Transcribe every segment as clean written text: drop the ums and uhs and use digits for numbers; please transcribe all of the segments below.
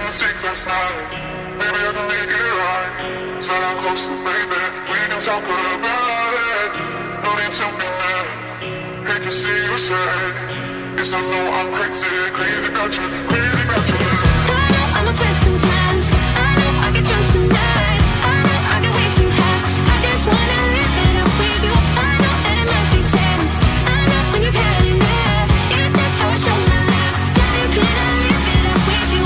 mistake last night. Maybe I can make it right. Said I'm close to baby. We can talk about it. No need to be mad. Hate to see you sad. Yes, I know I'm crazy, crazy about you, crazy about you. I know I'm a flirt sometimes. I know I get drunk some nights. I know I get way too high. I just wanna live it up with you. I know that it might be tense. I know when you've had enough. It's just how I show my love. Yeah, can I live it up with you?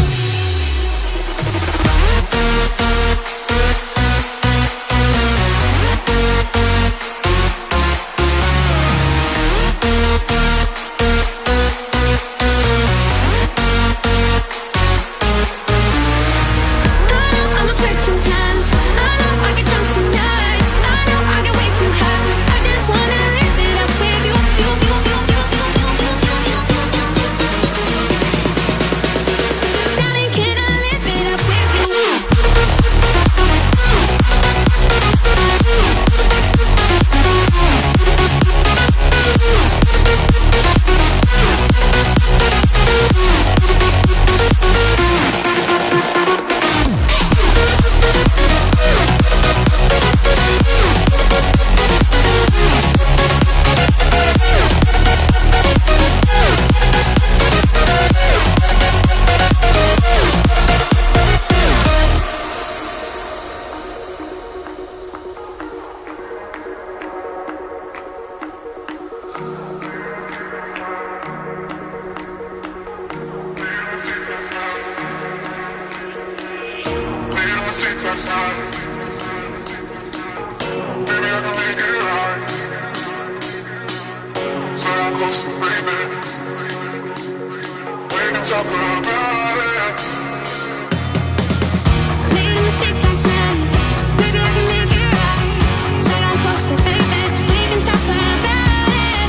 Last night. Maybe I can make it right. Say I'm close to baby. We can talk about it. Made a mistake last night. Maybe I can make it right. Said I'm close to baby. We can talk about it.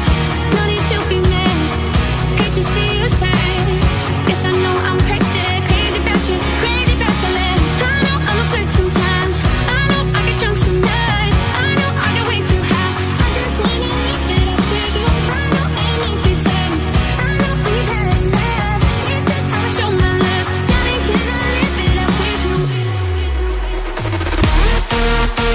No need to be mad. Hate to see you sad. Yes, I know